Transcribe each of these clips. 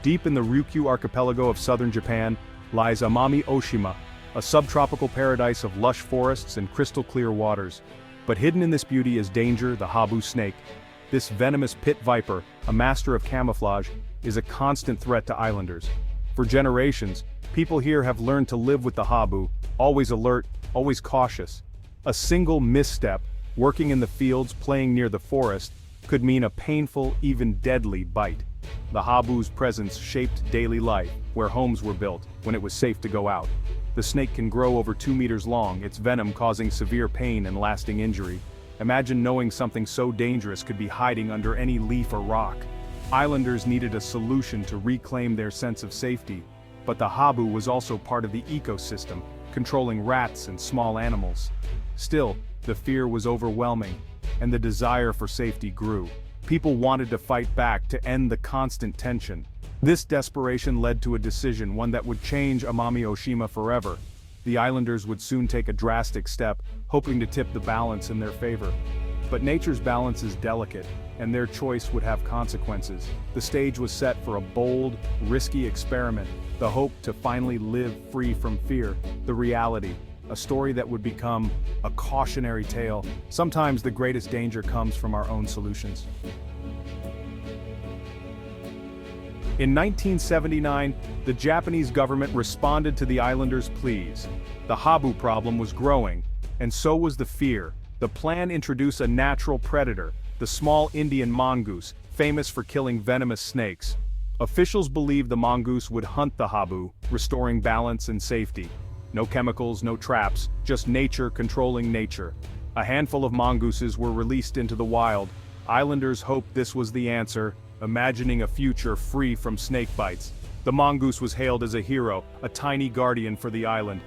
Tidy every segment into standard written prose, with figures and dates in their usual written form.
Deep in the Ryukyu archipelago of southern Japan lies Amami Oshima, a subtropical paradise of lush forests and crystal-clear waters. But hidden in this beauty is danger, the habu snake. This venomous pit viper, a master of camouflage, is a constant threat to islanders. For generations, people here have learned to live with the habu, always alert, always cautious. A single misstep, working in the fields, playing near the forest, could mean a painful, even deadly bite. The habu's presence shaped daily life, where homes were built, when it was safe to go out. The snake can grow over 2 meters long, its venom causing severe pain and lasting injury. Imagine knowing something so dangerous could be hiding under any leaf or rock. Islanders needed a solution to reclaim their sense of safety, but the habu was also part of the ecosystem, controlling rats and small animals. Still, the fear was overwhelming, and the desire for safety grew. People wanted to fight back to end the constant tension. This desperation led to a decision, one that would change Amami Oshima forever. The islanders would soon take a drastic step, hoping to tip the balance in their favor. But nature's balance is delicate, and their choice would have consequences. The stage was set for a bold, risky experiment, the hope to finally live free from fear, the reality, a story that would become a cautionary tale. Sometimes the greatest danger comes from our own solutions. In 1979, the Japanese government responded to the islanders' pleas. The habu problem was growing, and so was the fear. The plan introduced a natural predator, the small Indian mongoose, famous for killing venomous snakes. Officials believed the mongoose would hunt the habu, restoring balance and safety. No chemicals, no traps, just nature controlling nature. A handful of mongooses were released into the wild. Islanders hoped this was the answer, imagining a future free from snake bites. The mongoose was hailed as a hero, a tiny guardian for the island.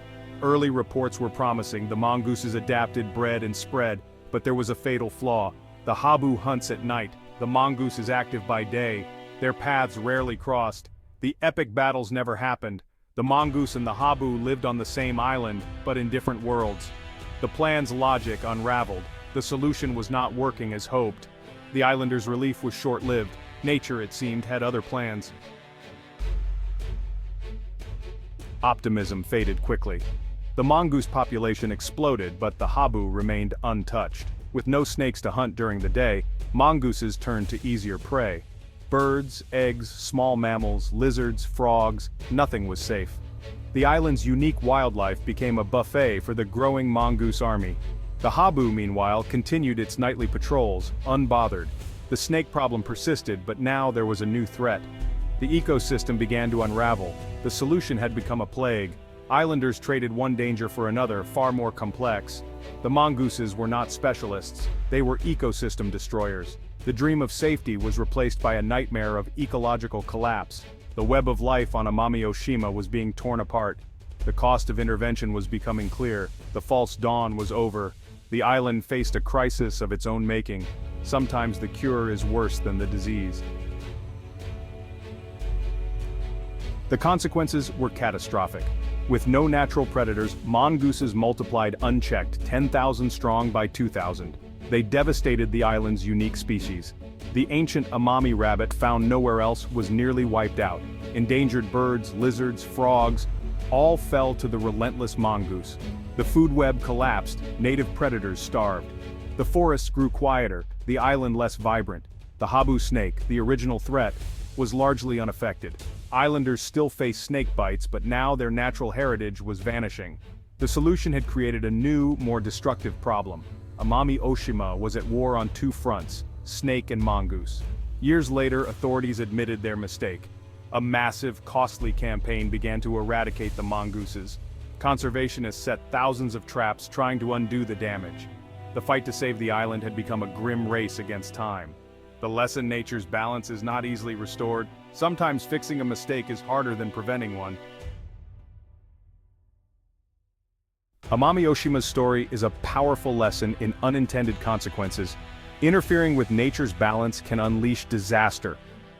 Early reports were promising. The mongooses adapted, bred and spread, but there was a fatal flaw. The habu hunts at night, the mongoose is active by day. Their paths rarely crossed. The epic battles never happened. The mongoose and the habu lived on the same island, but in different worlds. The plan's logic unraveled. The solution was not working as hoped. The islanders' relief was short-lived. Nature, it seemed, had other plans. Optimism faded quickly. The mongoose population exploded, but the habu remained untouched. With no snakes to hunt during the day, mongooses turned to easier prey. Birds, eggs, small mammals, lizards, frogs, nothing was safe. The island's unique wildlife became a buffet for the growing mongoose army. The habu, meanwhile, continued its nightly patrols, unbothered. The snake problem persisted, but now there was a new threat. The ecosystem began to unravel. The solution had become a plague. Islanders traded one danger for another, far more complex. The mongooses were not specialists, they were ecosystem destroyers. The dream of safety was replaced by a nightmare of ecological collapse. The web of life on Amami Oshima was being torn apart. The cost of intervention was becoming clear. The false dawn was over. The island faced a crisis of its own making. Sometimes the cure is worse than the disease. The consequences were catastrophic. With no natural predators, mongooses multiplied unchecked, 10,000 strong by 2,000. They devastated the island's unique species. The ancient Amami rabbit, found nowhere else, was nearly wiped out. Endangered birds, lizards, frogs, all fell to the relentless mongoose. The food web collapsed, native predators starved. The forests grew quieter, the island less vibrant. The habu snake, the original threat, was largely unaffected. Islanders still faced snake bites, but now their natural heritage was vanishing. The solution had created a new, more destructive problem. Amami Oshima was at war on two fronts, snake and mongoose. Years later, authorities admitted their mistake. A massive, costly campaign began to eradicate the mongooses. Conservationists set thousands of traps trying to undo the damage. The fight to save the island had become a grim race against time. The lesson: nature's balance is not easily restored. Sometimes fixing a mistake is harder than preventing one. Amami Oshima's story is a powerful lesson in unintended consequences. Interfering with nature's balance can unleash disaster.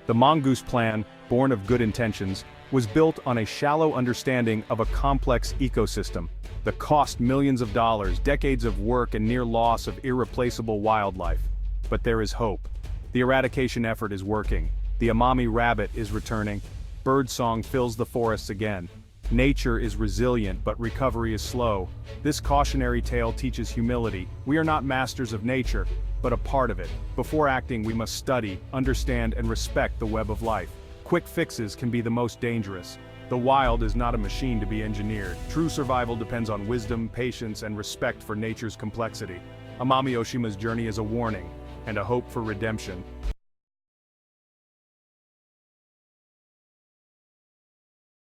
The mongoose plan, born of good intentions, was built on a shallow understanding of a complex ecosystem. The cost millions of dollars, decades of work, and near loss of irreplaceable wildlife. But there is hope. The eradication effort is working. The Amami rabbit is returning. birdsong fills the forests again. Nature is resilient, but recovery is slow. This cautionary tale teaches humility. We are not masters of nature, but a part of it. Before acting, we must study, understand, and respect the web of life. Quick fixes can be the most dangerous. The wild is not a machine to be engineered. True survival depends on wisdom, patience, and respect for nature's complexity. Amami Oshima's journey is a warning, and a hope for redemption.